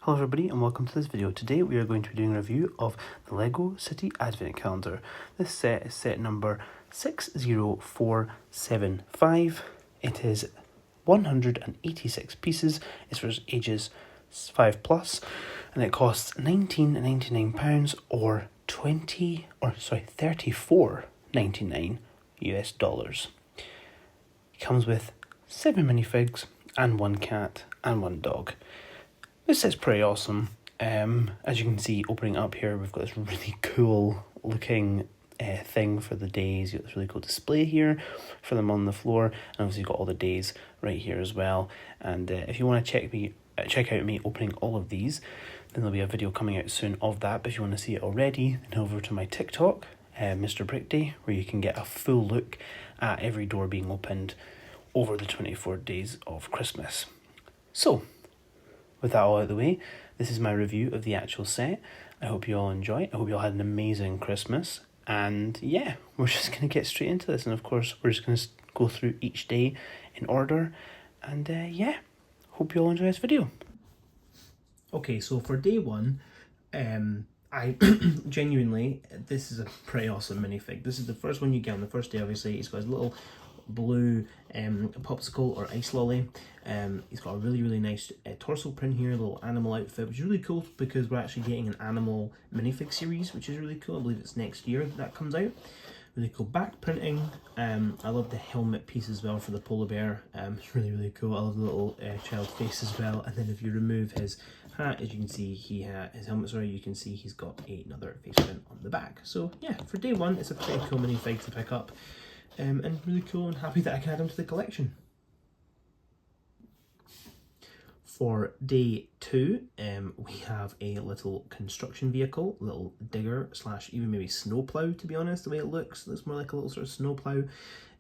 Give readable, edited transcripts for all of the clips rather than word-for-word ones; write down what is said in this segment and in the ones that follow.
Hello everybody and welcome to this video. Today we are going to be doing a review of the LEGO City Advent Calendar. This set is set number 60475. It is 186 pieces. It's for ages 5 plus and it costs £19.99 or $34.99 US dollars. It comes with 7 minifigs and 1 cat and 1 dog. This set's pretty awesome. As you can see, opening up here, we've got this really cool looking thing for the days. You've got this really cool display here for them on the floor, and obviously you've got all the days right here as well. And if you want to check out me opening all of these, then there'll be a video coming out soon of that. But if you want to see it already, then over to my TikTok, Mr. Brickday, where you can get a full look at every door being opened over the 24 days of Christmas. So, with that all out of the way, this is my review of the actual set. I hope you all enjoy. I hope you all had an amazing Christmas. And yeah, we're just going to get straight into this. And of course, we're just going to go through each day in order. And yeah, hope you all enjoy this video. Okay, so for day one, I genuinely, this is a pretty awesome minifig. This is the first one you get on the first day, obviously. It's got his little blue popsicle or ice lolly. He's got a really nice torso print here, a little animal outfit, which is really cool because we're actually getting an animal minifig series, which is really cool. I believe it's next year that comes out. Really cool back printing. I love the helmet piece as well for the polar bear. It's really cool. I love the little child face as well. And then if you remove his hat, as you can see, his helmet, sorry, you can see he's got another face print on the back. So yeah, for day one, it's a pretty cool minifig to pick up. And really cool and happy that I can add them to the collection. For day two, we have a little construction vehicle, little digger / even maybe snowplow, to be honest. The way it looks more like a little sort of snowplow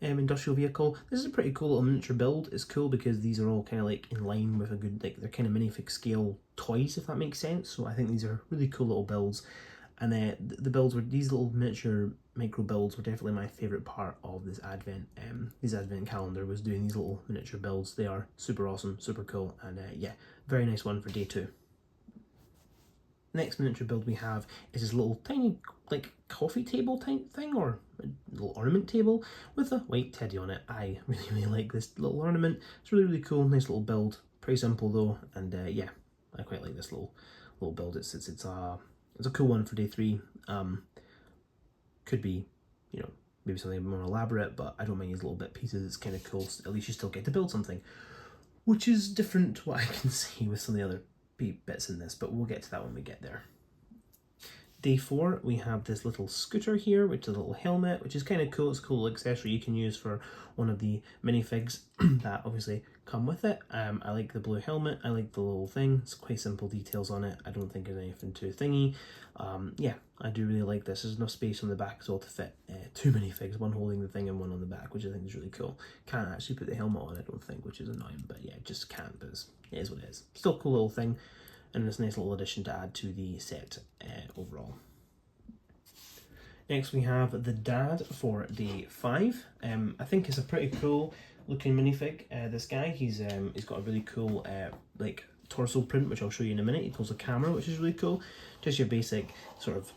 industrial vehicle. This is a pretty cool little miniature build. It's cool because these are all kind of like in line with a good, like they're kind of minifig scale toys, if that makes sense. So I think these are really cool little builds. And the builds were, these little miniature micro builds were definitely my favourite part of this advent calendar, was doing these little miniature builds. They are super awesome, super cool, and yeah, very nice one for day two. Next miniature build we have is this little tiny like coffee table type thing, or a little ornament table with a white teddy on it. I really like this little ornament. It's really cool, nice little build. Pretty simple though, and yeah, I quite like this little build. It's a cool one for day three. Could be, you know, maybe something more elaborate, but I don't mind these little bit pieces. It's kind of cool. At least you still get to build something, which is different to what I can see with some of the other bits in this, but we'll get to that when we get there. Day four, we have this little scooter here, which is a little helmet, which is kind of cool. It's a cool accessory you can use for one of the minifigs that obviously come with it. I like the blue helmet. I like the little thing. It's quite simple details on it. I don't think there's anything too thingy. Yeah, I do really like this. There's enough space on the back as well to fit 2 minifigs, one holding the thing and one on the back, which I think is really cool. Can't actually put the helmet on, I don't think, which is annoying, but yeah, just can't, but it is what it is. Still a cool little thing. And it's a nice little addition to add to the set overall. Next we have the dad for day 5. I think it's a pretty cool looking minifig. This guy, he's got a really cool like torso print, which I'll show you in a minute. He pulls a camera, which is really cool. Just your basic sort of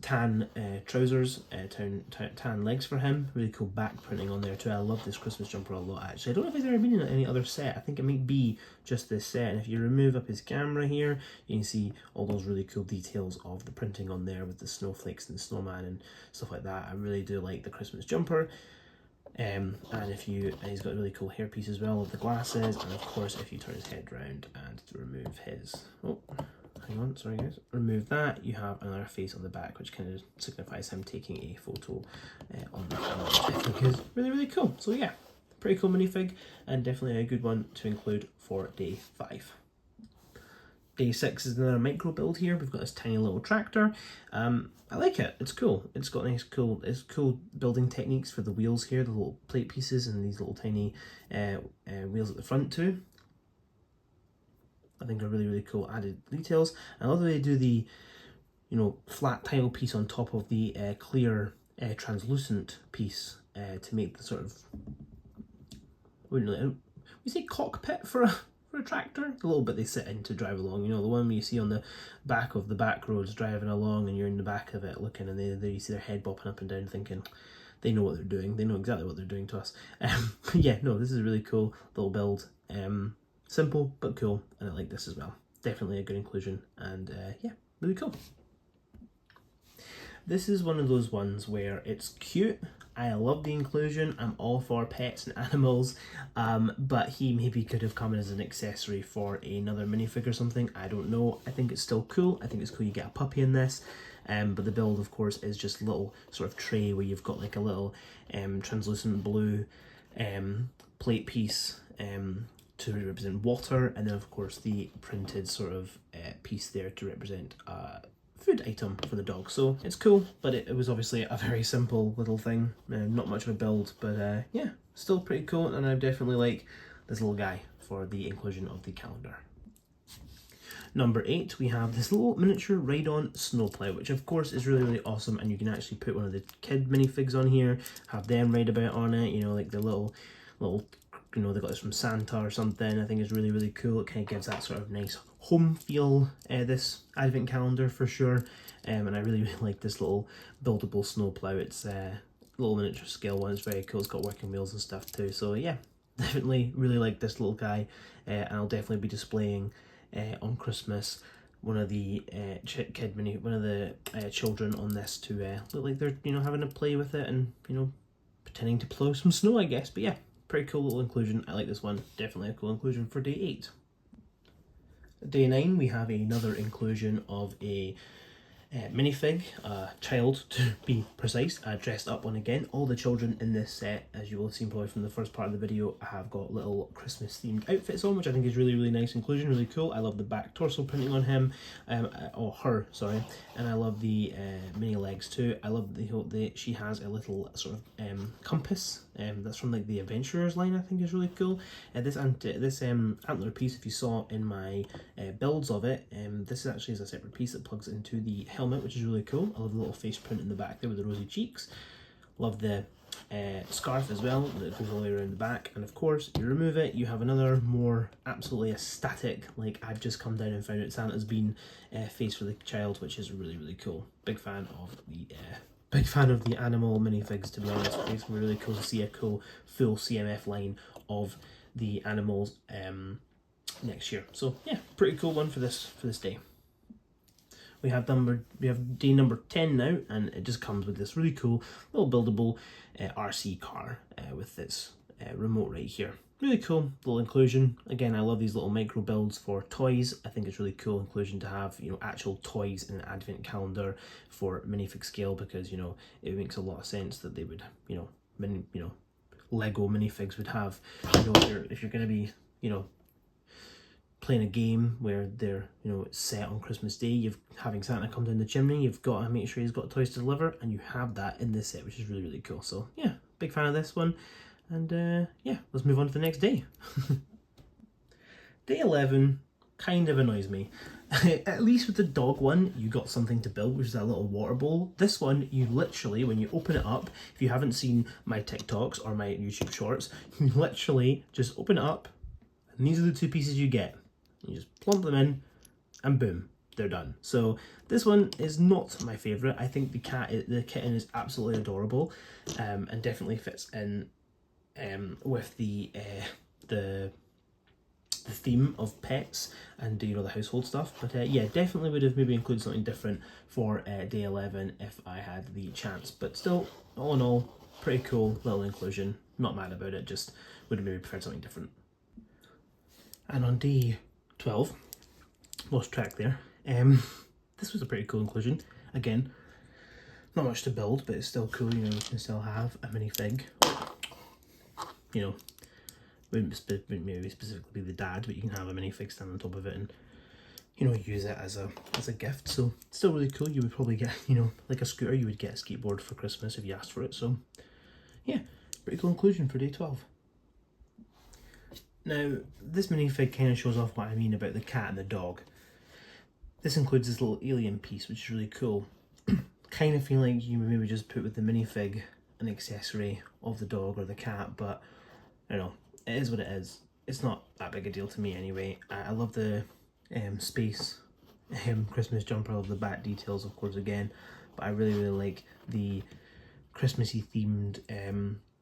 tan trousers, tan legs for him. Really cool back printing on there too. I love this Christmas jumper a lot, actually. I don't know if he's ever been in any other set. I think it might be just this set. And if you remove up his camera here, you can see all those really cool details of the printing on there with the snowflakes and the snowman and stuff like that. I really do like the Christmas jumper. And he's got a really cool hairpiece as well with the glasses. And of course, if you turn his head round and remove his, hang on, sorry guys. Remove that, you have another face on the back, which kind of signifies him taking a photo on the camera, which I think is really cool. So yeah, pretty cool minifig, and definitely a good one to include for day 5. Day 6 is another micro build here. We've got this tiny little tractor. I like it. It's cool. It's got nice, cool building techniques for the wheels here, the little plate pieces, and these little tiny wheels at the front too. I think are really cool added details. I love the way they do the, you know, flat tile piece on top of the clear translucent piece to make the sort of, we say cockpit for for a tractor. The little bit they sit in to drive along, you know, the one you see on the back of the back roads driving along and you're in the back of it looking, and they you see their head bopping up and down thinking, they know what they're doing. They know exactly what they're doing to us. Yeah, no, this is a really cool little build. Simple but cool, and I like this as well. Definitely a good inclusion, and yeah, really cool. This is one of those ones where it's cute. I love the inclusion. I'm all for pets and animals, but he maybe could have come in as an accessory for another minifig or something. I don't know. I think it's still cool. I think it's cool you get a puppy in this. But the build, of course, is just a little sort of tray where you've got like a little translucent blue plate piece to represent water, and then of course the printed sort of piece there to represent food item for the dog. So it's cool, but it was obviously a very simple little thing, not much of a build, but yeah, still pretty cool, and I definitely like this little guy for the inclusion of the calendar. Number 8, we have this little miniature ride-on snowplow, which of course is really, really awesome, and you can actually put one of the kid minifigs on here, have them ride about on it, you know, like the little, you know, they got this from Santa or something. I think it's really, really cool. It kind of gives that sort of nice home feel, this advent calendar for sure, and I really, really like this little buildable snowplow. It's a little miniature scale one, it's very cool, it's got working wheels and stuff too, so yeah, definitely really like this little guy, and I'll definitely be displaying on Christmas one of the children on this to look like they're, you know, having a play with it and, you know, pretending to plow some snow, I guess. But yeah, pretty cool little inclusion. I like this one. Definitely a cool inclusion for day 8. Day 9, we have another inclusion of a minifig, child to be precise, dressed up one again. All the children in this set, as you will have seen probably from the first part of the video, have got little Christmas themed outfits on, which I think is really, really nice inclusion, really cool. I love the back torso printing on him, or her, sorry, and I love the mini legs too. I love she has a little sort of compass, that's from like the Adventurers line. I think is really cool. This antler piece, if you saw in my builds of it, this actually is a separate piece that plugs into the helmet, which is really cool. I love the little face print in the back there with the rosy cheeks. Love the scarf as well that goes all the way around the back, and of course you remove it, you have another more absolutely ecstatic, like I've just come down and found out Santa's been face for the child, which is really, really cool. Big fan of the animal minifigs, to be honest. It's gonna be really cool to see a cool full CMF line of the animals next year. So yeah, pretty cool one for this day. We have day number 10 now, and it just comes with this really cool little buildable RC car with this remote right here. Really cool little inclusion. Again, I love these little micro builds for toys. I think it's really cool inclusion to have, you know, actual toys in an advent calendar for minifig scale, because, you know, it makes a lot of sense that they would, you know, Lego minifigs would have, you know, if you're going to be, you know, playing a game where they're, you know, it's set on Christmas Day, having Santa come down the chimney, you've got to make sure he's got toys to deliver, and you have that in this set, which is really, really cool. So yeah, big fan of this one, and yeah, let's move on to the next day. Day 11 kind of annoys me. At least with the dog one, you got something to build, which is that little water bowl. This one, you literally, when you open it up, if you haven't seen my TikToks or my YouTube shorts, you literally just open it up, and these are the 2 pieces you get. You just plump them in, and boom, they're done. So this one is not my favourite. I think the kitten is absolutely adorable, and definitely fits in with the theme of pets and, you know, the household stuff. But yeah, definitely would have maybe included something different for day 11 if I had the chance. But still, all in all, pretty cool little inclusion. Not mad about it, just would have maybe preferred something different. And on day 12, lost track there. This was a pretty cool inclusion. Again, not much to build, but it's still cool. You know, you can still have a minifig. You know, wouldn't maybe specifically be the dad, but you can have a minifig stand on top of it and, you know, use it as a gift. So it's still really cool. You would probably get, you know, like a scooter, you would get a skateboard for Christmas if you asked for it. So yeah, pretty cool inclusion for day 12. Now, this minifig kind of shows off what I mean about the cat and the dog. This includes this little alien piece, which is really cool. Kind of feel like you would maybe just put with the minifig an accessory of the dog or the cat, but I don't know, it is what it is. it's not that big a deal to me anyway. I love the space Christmas jumper. I love the back details, of course, again, but I really like the Christmassy themed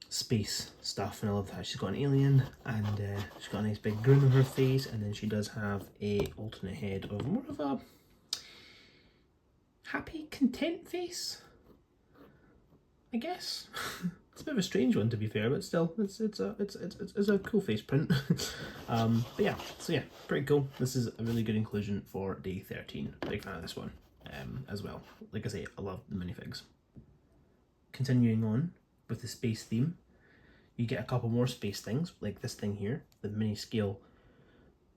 space stuff, and I love that she's got an alien, and she's got a nice big grin on her face, and then she does have a alternate head of more of a happy, content face, I guess. It's a bit of a strange one, to be fair, but still, it's a cool face print. But yeah, so yeah, pretty cool. This is a really good inclusion for day 13. Big fan of this one as well. Like I say, I love the minifigs. Continuing on with the space theme, you get a couple more space things, like this thing here, the mini scale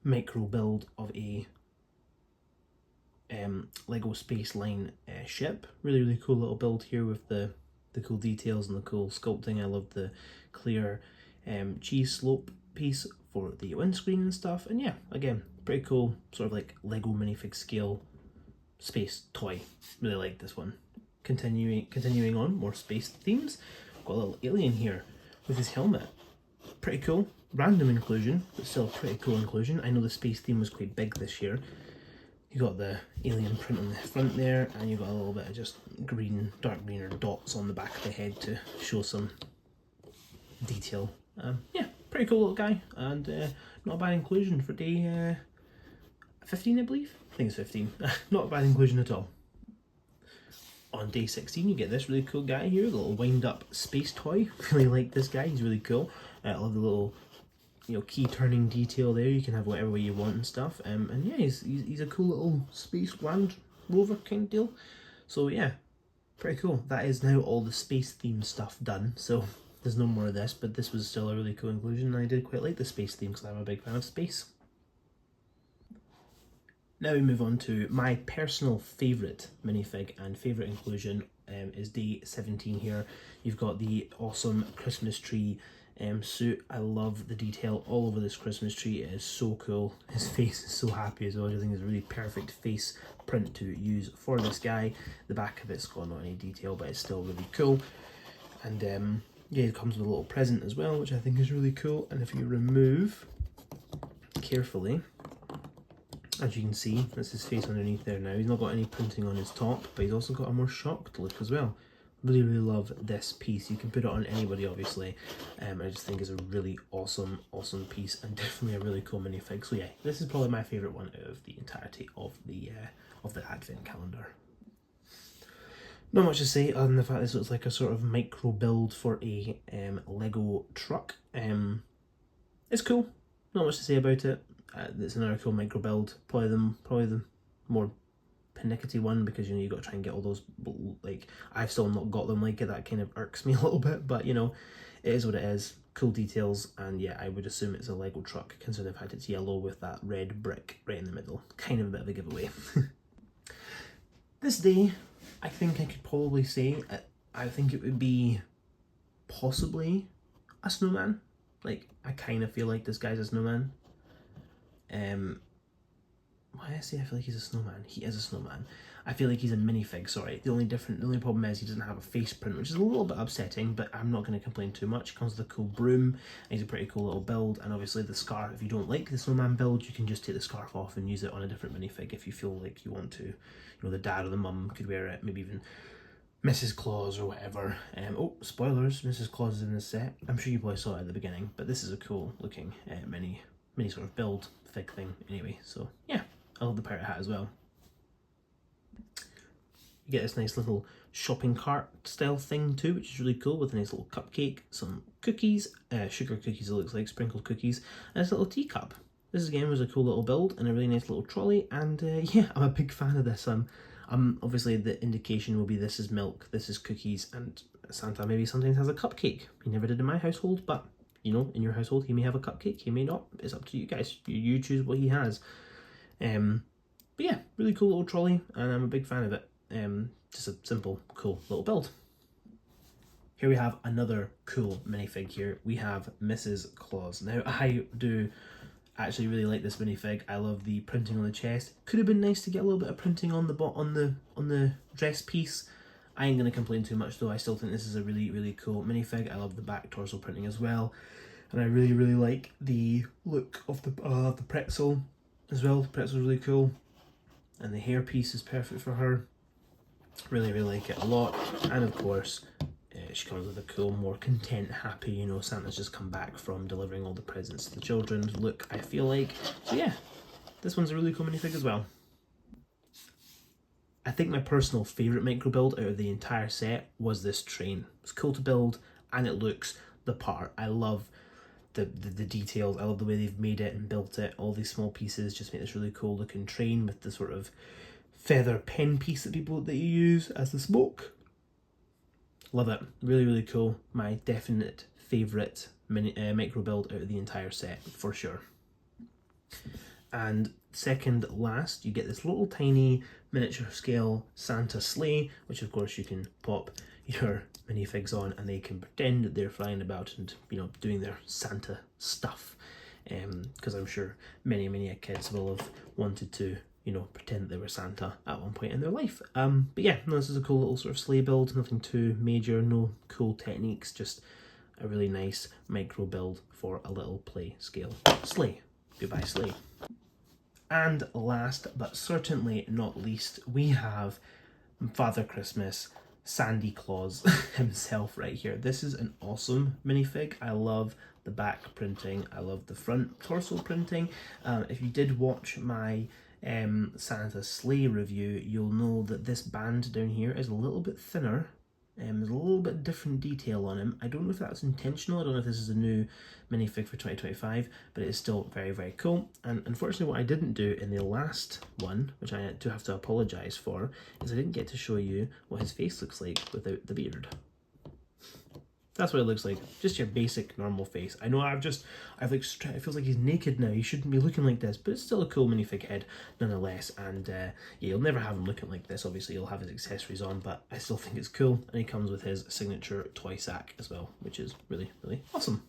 micro build of a Lego Space Line ship. Really cool little build here with the cool details and the cool sculpting. I love the clear cheese slope piece for the windscreen and stuff. And yeah, again, pretty cool, sort of like Lego minifig scale space toy. Really like this one. Continuing on, more space themes. Got a little alien here with his helmet. Pretty cool. Random inclusion, but still a pretty cool inclusion. I know the space theme was quite big this year. You got the alien print on the front there, and you got a little bit of just green, dark green or dots on the back of the head to show some detail. Yeah, pretty cool little guy, and not a bad inclusion for day 15, I believe. I think it's 15. Not a bad inclusion at all. On day 16, you get this really cool guy here, the little wind-up space toy. Really like this guy, he's really cool. I love the little, key turning detail there. You can have whatever way you want and stuff. And yeah, he's a cool little space land rover kind of deal. So yeah, pretty cool. That is now all the space theme stuff done. So there's no more of this, but this was still a really cool inclusion. And I did quite like the space theme because I'm a big fan of space. Now we move on to my personal favourite minifig and favourite inclusion is day 17 here. You've got the awesome Christmas tree suit. I love the detail all over this Christmas tree. It is so cool. His face is so happy as well. I think it's a really perfect face print to use for this guy. The back of it's got not any detail, but it's still really cool. And yeah, it comes with a little present as well, which I think is really cool. And if you remove carefully, as you can see, that's his face underneath there now. He's not got any printing on his top, but he's also got a more shocked look as well. Really love this piece. You can put it on anybody, obviously. I just think it's a really awesome piece, and definitely a really cool minifig. So yeah, this is probably my favourite one out of the entirety of the Advent calendar. Not much to say other than the fact this looks like a sort of micro build for a Lego truck. It's cool. Not much to say about it. It's another cool micro build. Probably the more panicky one, because you got to try and get all those, like, I've still not got them. Like, that kind of irks me a little bit, but it is what it is. Cool details, and yeah, I would assume it's a Lego truck, considering the fact it's yellow with that red brick right in the middle. Kind of a bit of a giveaway. This day, I think I could probably say I think it would be possibly a snowman. Like, I kind of feel like this guy's a snowman. Why I say I feel like he's a snowman? He is a snowman. I feel like he's a minifig, sorry. The only problem is he doesn't have a face print, which is a little bit upsetting, but I'm not going to complain too much. He comes with a cool broom, and he's a pretty cool little build, and obviously the scarf, if you don't like the snowman build, you can just take the scarf off and use it on a different minifig if you feel like you want to. The dad or the mum could wear it, maybe even Mrs. Claus or whatever. Oh, spoilers, Mrs. Claus is in this set. I'm sure you probably saw it at the beginning, but this is a cool looking mini sort of build fig thing anyway. So yeah, I love the pirate hat as well. You get this nice little shopping cart style thing too, which is really cool, with a nice little cupcake, some cookies, sugar cookies it looks like, sprinkled cookies, and this little teacup. This again was a cool little build and a really nice little trolley, and yeah, I'm a big fan of this. Obviously the indication will be this is milk, this is cookies, and Santa maybe sometimes has a cupcake. He never did in my household, but in your household he may have a cupcake, he may not. It's up to you guys. You choose what he has. But yeah, really cool little trolley, and I'm a big fan of it. Just a simple, cool little build. Here we have another cool minifig here. We have Mrs. Claus. Now, I do actually really like this minifig. I love the printing on the chest. Could have been nice to get a little bit of printing on the dress piece. I ain't gonna complain too much though. I still think this is a really cool minifig. I love the back torso printing as well. And I really, really like the look of the pretzel as well. The pretzel's really cool. And the hairpiece is perfect for her. Really, really like it a lot. And of course, she comes with a cool, more content, happy, you know, Santa's just come back from delivering all the presents to the children look, I feel like. So yeah, this one's a really cool minifig as well. I think my personal favourite micro build out of the entire set was this train. It's cool to build and it looks the part. I love the details. I love the way they've made it and built it. All these small pieces just make this really cool looking train with the sort of feather pen piece that you use as the smoke. Love it. Really, really cool. My definite favourite micro build out of the entire set, for sure. And second last, you get this little tiny miniature scale Santa sleigh, which of course you can pop your minifigs on and they can pretend that they're flying about and, you know, doing their Santa stuff. Because I'm sure many kids will have wanted to, you know, pretend that they were Santa at one point in their life. But yeah, no, this is a cool little sort of sleigh build, nothing too major, no cool techniques, just a really nice micro build for a little play scale sleigh. Goodbye, sleigh. And last but certainly not least, we have Father Christmas, Sandy Claus himself right here. This is an awesome minifig. I love the back printing. I love the front torso printing. If you did watch my Santa sleigh review, you'll know that this band down here is a little bit thinner. There's a little bit different detail on him. I don't know if that's intentional. I don't know if this is a new minifig for 2025, but it is still very, very cool. And unfortunately, what I didn't do in the last one, which I do have to apologise for, is I didn't get to show you what his face looks like without the beard. That's what it looks like. Just your basic normal face. I know it feels like he's naked now. He shouldn't be looking like this, but it's still a cool minifig head nonetheless. And yeah, you'll never have him looking like this. Obviously, you'll have his accessories on, but I still think it's cool. And he comes with his signature toy sack as well, which is really, really awesome.